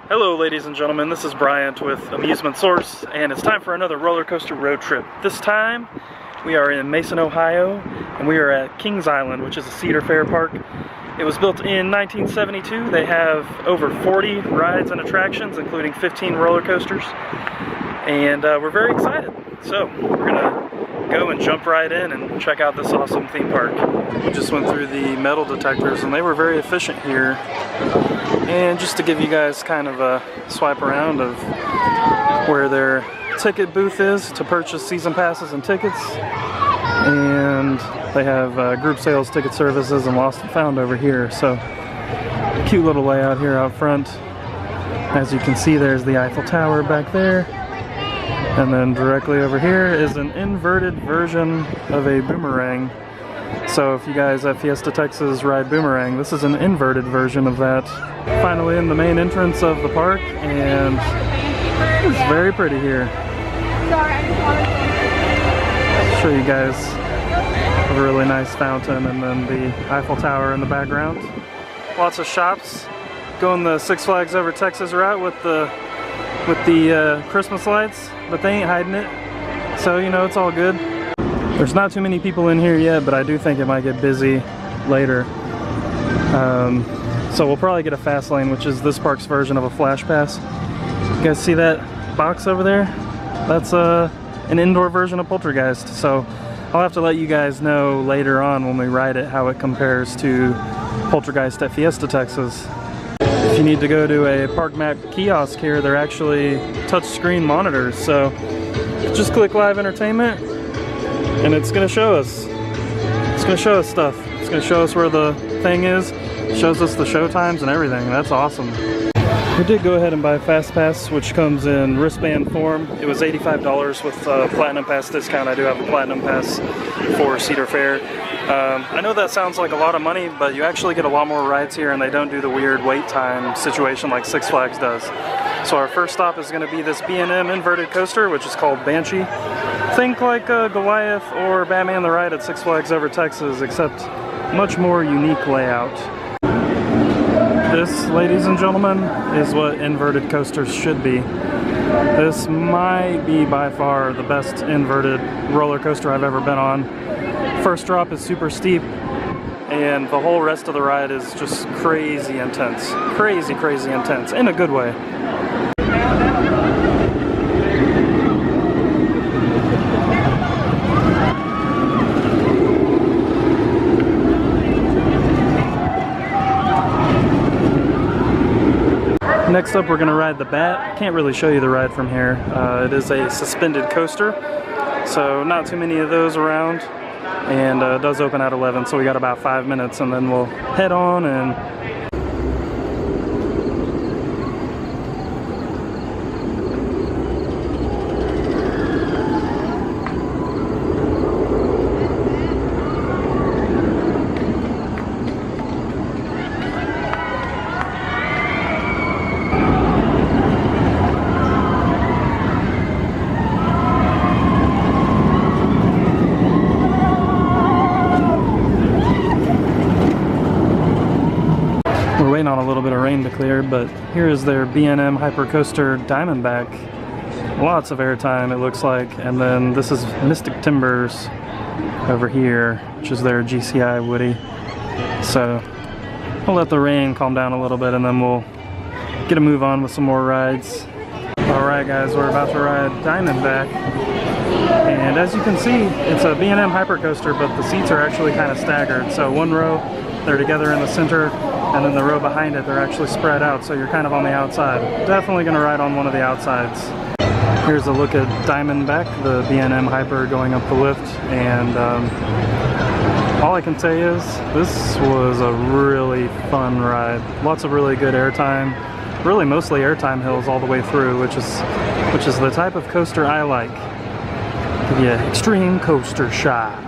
Hello ladies and gentlemen, this is Bryant with Amusement Source, and it's time for another roller coaster road trip. This time we are in Mason, Ohio, and we are at Kings Island, which is a Cedar Fair park. It was built in 1972. They have over 40 rides and attractions, including 15 roller coasters, and we're very excited. So we're gonna go and jump right in and check out this awesome theme park. We just went through the metal detectors and they were very efficient here. And just to give you guys kind of a swipe around of where their ticket booth is to purchase season passes and tickets. And they have group sales, ticket services, and lost and found over here. So cute little layout here out front. As you can see, there's the Eiffel Tower back there. And then directly over here is an inverted version of a boomerang. So if you guys at Fiesta Texas ride boomerang, this is an inverted version of that. Finally in the main entrance of the park, and it's very pretty here. Show you guys a really nice fountain and then the Eiffel Tower in the background. Lots of shops. Going the Six Flags Over Texas route with the Christmas lights, but they ain't hiding it, so you know it's all good. There's not too many people in here yet, but I do think it might get busy later. So we'll probably get a Fastlane, which is this park's version of a flash pass. You guys see that box over there? That's an indoor version of Poltergeist, so I'll have to let you guys know later on when we ride it how it compares to Poltergeist at Fiesta Texas. If you need to go to a park map kiosk here, they're actually touchscreen monitors, so just click live entertainment and it's going to show us. It's going to show us stuff. It's going to show us where the thing is, it shows us the show times and everything. That's awesome. We did go ahead and buy a Fast Pass, which comes in wristband form. It was $85 with a Platinum Pass discount. I do have a Platinum Pass for Cedar Fair. I know that sounds like a lot of money, but you actually get a lot more rides here and they don't do the weird wait time situation like Six Flags does. So our first stop is going to be this B&M inverted coaster, which is called Banshee. Think like Goliath or Batman the Ride at Six Flags Over Texas, except much more unique layout. This, ladies and gentlemen, is what inverted coasters should be. This might be by far the best inverted roller coaster I've ever been on. First drop is super steep, and the whole rest of the ride is just crazy intense. Crazy, crazy intense, in a good way. Next up, we're going to ride the Bat. Can't really show you the ride from here. It is a suspended coaster, so not too many of those around. And it does open at 11, so we got about 5 minutes and then we'll head on and waiting on a little bit of rain to clear, but here is their B&M Hypercoaster Diamondback. Lots of airtime, it looks like. And then this is Mystic Timbers over here, which is their GCI Woody. So we'll let the rain calm down a little bit and then we'll get a move on with some more rides. Alright guys, we're about to ride Diamondback. And as you can see, it's a B&M Hypercoaster, but the seats are actually kind of staggered. So one row, they're together in the center, and then the row behind it, they're actually spread out, so you're kind of on the outside. Definitely going to ride on one of the outsides. Here's a look at Diamondback, the B&M Hyper going up the lift, and all I can say is this was a really fun ride. Lots of really good airtime, really mostly airtime hills all the way through, which is the type of coaster I like. Give you an extreme coaster shot.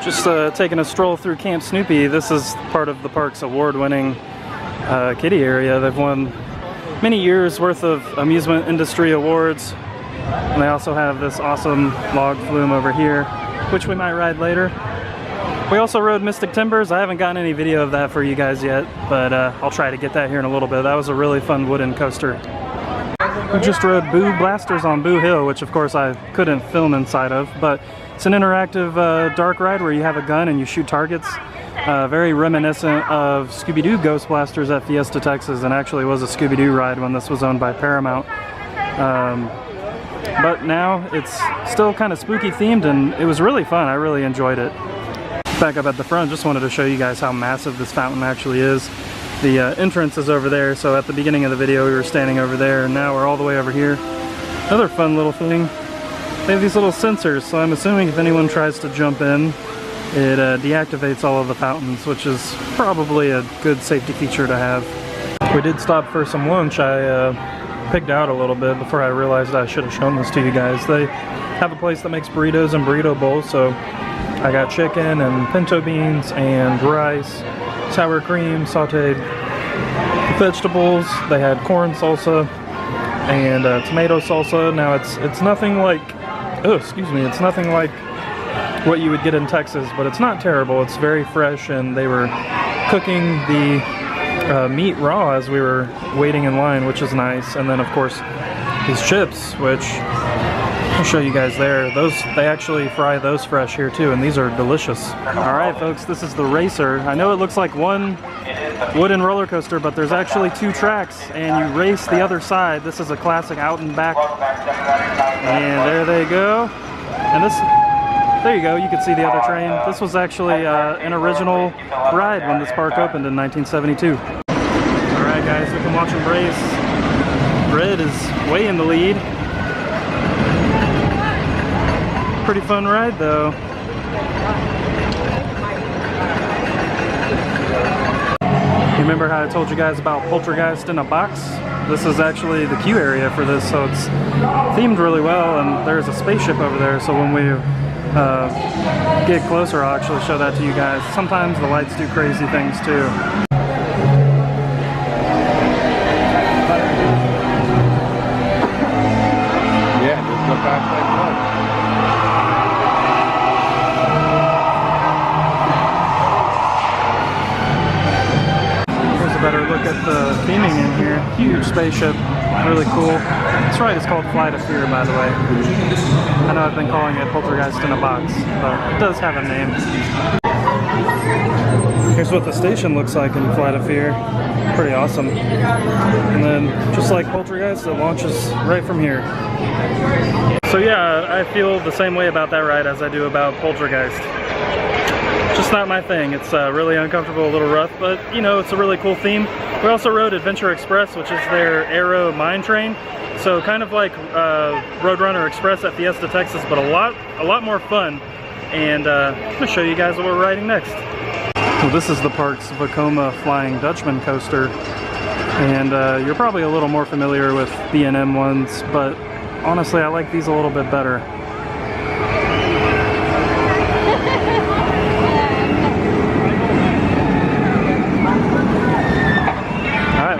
Just taking a stroll through Camp Snoopy. This is part of the park's award-winning kiddie area. They've won many years worth of amusement industry awards. And they also have this awesome log flume over here, which we might ride later. We also rode Mystic Timbers. I haven't gotten any video of that for you guys yet, but I'll try to get that here in a little bit. That was a really fun wooden coaster. We just rode Boo Blasters on Boo Hill, which of course I couldn't film inside of, but it's an interactive dark ride where you have a gun and you shoot targets. Very reminiscent of Scooby-Doo Ghost Blasters at Fiesta, Texas, and actually was a Scooby-Doo ride when this was owned by Paramount. But now it's still kind of spooky themed, and it was really fun. I really enjoyed it. Back up at the front, just wanted to show you guys how massive this fountain actually is. The entrance is over there, so at the beginning of the video we were standing over there, and now we're all the way over here. Another fun little thing, they have these little sensors, so I'm assuming if anyone tries to jump in, it deactivates all of the fountains, which is probably a good safety feature to have. We did stop for some lunch. I pigged out a little bit before I realized I should have shown this to you guys. They have a place that makes burritos and burrito bowls, so I got chicken and pinto beans and rice, sour cream, sauteed vegetables. They had corn salsa and tomato salsa. Now it's nothing like, oh excuse me, it's nothing like what you would get in Texas, but it's not terrible. It's very fresh, and they were cooking the meat raw as we were waiting in line, which is nice. And then of course these chips, which I'll show you guys there. Those, they actually fry those fresh here too, and these are delicious. Alright folks, this is the Racer. I know it looks like one wooden roller coaster, but there's actually two tracks, and you race the other side. This is a classic out and back. And there they go. And this, there you go, you can see the other train. This was actually an original ride when this park opened in 1972. Alright guys, we can watch them race. Red is way in the lead. Pretty fun ride though. You remember how I told you guys about Poltergeist in a box? This is actually the queue area for this, so it's themed really well, and there's a spaceship over there, so when we get closer I'll actually show that to you guys. Sometimes the lights do crazy things too. Yeah, just go back like that. Better look at the theming in here. Huge spaceship, really cool. This ride is called Flight of Fear, by the way. I know I've been calling it Poltergeist in a box, but it does have a name. Here's what the station looks like in Flight of Fear. Pretty awesome. And then, just like Poltergeist, it launches right from here. So yeah, I feel the same way about that ride as I do about Poltergeist. Just not my thing. It's really uncomfortable, a little rough, but you know, it's a really cool theme. We also rode Adventure Express, which is their Aero mine train. So kind of like Roadrunner Express at Fiesta, Texas, but a lot more fun. And I'm gonna show you guys what we're riding next. Well, this is the park's Vekoma Flying Dutchman coaster. And you're probably a little more familiar with B&M ones, but honestly, I like these a little bit better.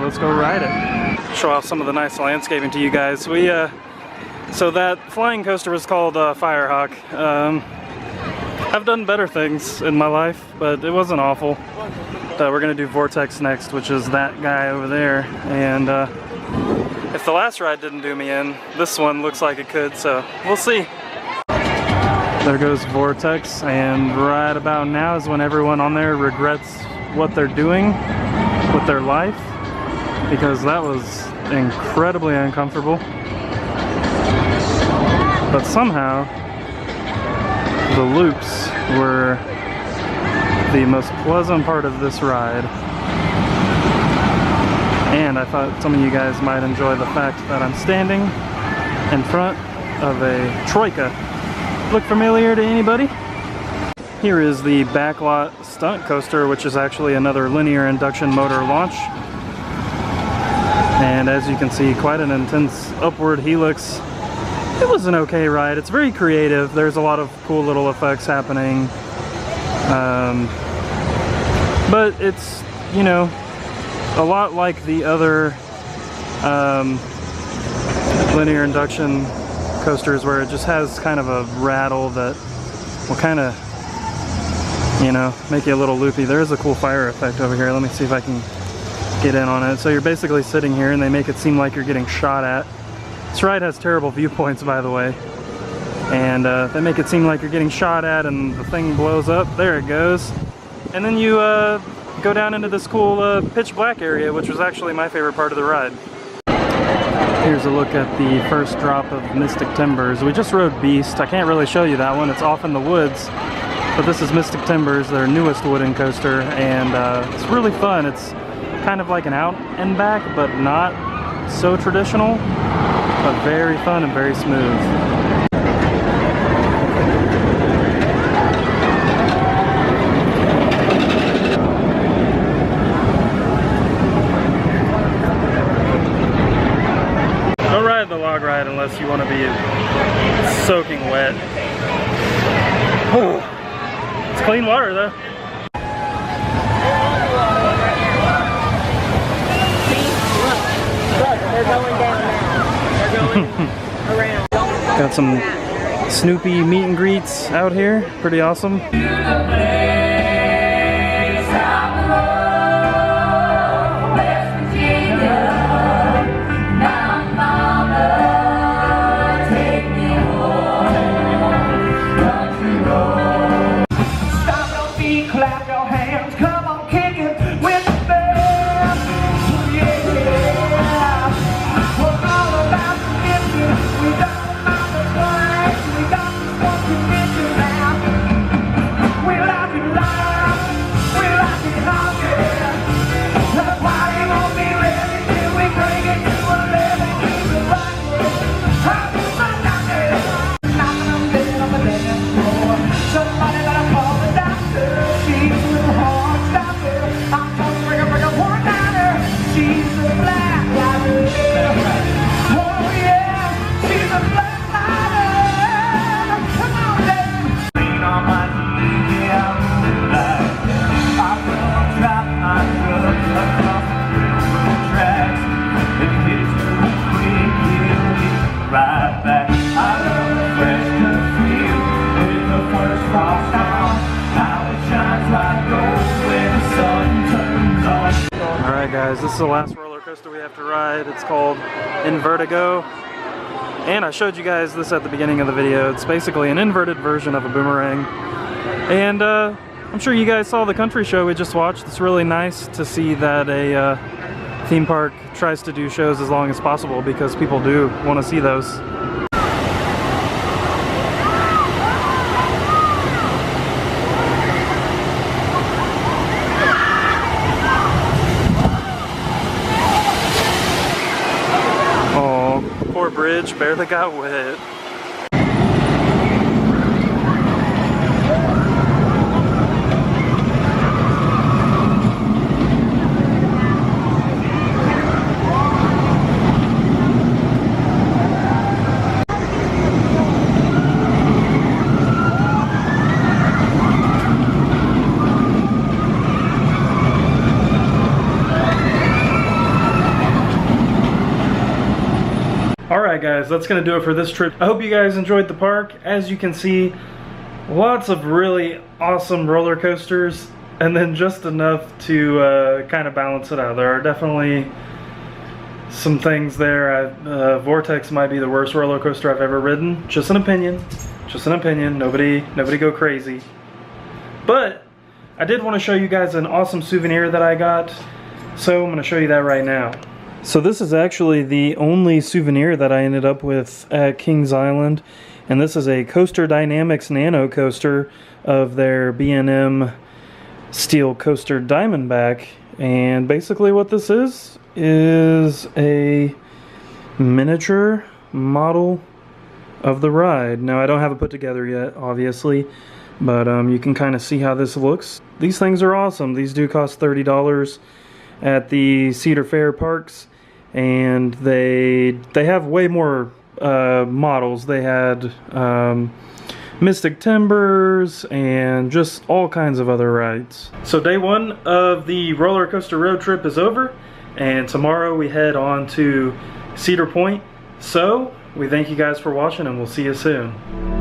Let's go ride it. Show off some of the nice landscaping to you guys. So that flying coaster was called Firehawk. I've done better things in my life, but it wasn't awful. We're gonna do Vortex next, which is that guy over there. And if the last ride didn't do me in, this one looks like it could, so we'll see. There goes Vortex, and right about now is when everyone on there regrets what they're doing with their life, because that was incredibly uncomfortable. But somehow the loops were the most pleasant part of this ride. And I thought some of you guys might enjoy the fact that I'm standing in front of a troika. Look familiar to anybody? Here is the Backlot Stunt coaster, which is actually another linear induction motor launch. And as you can see, quite an intense upward helix. It was an okay ride. It's very creative. There's a lot of cool little effects happening. But it's, you know, a lot like the other linear induction coasters, where it just has kind of a rattle that will kind of you know, make you a little loopy. There is a cool fire effect over here. Let me see if I can get in on it. So you're basically sitting here and they make it seem like you're getting shot at. This ride has terrible viewpoints, by the way. And they make it seem like you're getting shot at and the thing blows up. There it goes. And then you go down into this cool pitch black area, which was actually my favorite part of the ride. Here's a look at the first drop of Mystic Timbers. We just rode Beast. I can't really show you that one. It's off in the woods. But this is Mystic Timbers, their newest wooden coaster, and it's really fun. It's kind of like an out and back, but not so traditional, but very fun and very smooth. Don't ride the log ride unless you want to be soaking wet. It's clean water though. They're going down now. They're going around. Got some Snoopy meet and greets out here. Pretty awesome. Guys, this is the last roller coaster we have to ride. It's called Vertigo, and I showed you guys this at the beginning of the video. It's basically an inverted version of a boomerang, and I'm sure you guys saw the country show we just watched. It's really nice to see that a theme park tries to do shows as long as possible, because people do want to see those. Poor bridge barely got wet. Alright guys, that's going to do it for this trip. I hope you guys enjoyed the park. As you can see, lots of really awesome roller coasters, and then just enough to kind of balance it out. There are definitely some things there. Vortex might be the worst roller coaster I've ever ridden. Just an opinion. Just an opinion. Nobody go crazy. But I did want to show you guys an awesome souvenir that I got, so I'm going to show you that right now. So this is actually the only souvenir that I ended up with at Kings Island, and this is a Coaster Dynamics Nano coaster of their B&M steel coaster Diamondback. And basically what this is a miniature model of the ride. Now I don't have it put together yet, obviously, but you can kind of see how this looks. These things are awesome. These do cost $30 at the Cedar Fair parks, and they have way more models. They had Mystic Timbers and just all kinds of other rides. So day one of the roller coaster road trip is over, and tomorrow we head on to Cedar Point. So we thank you guys for watching, and we'll see you soon.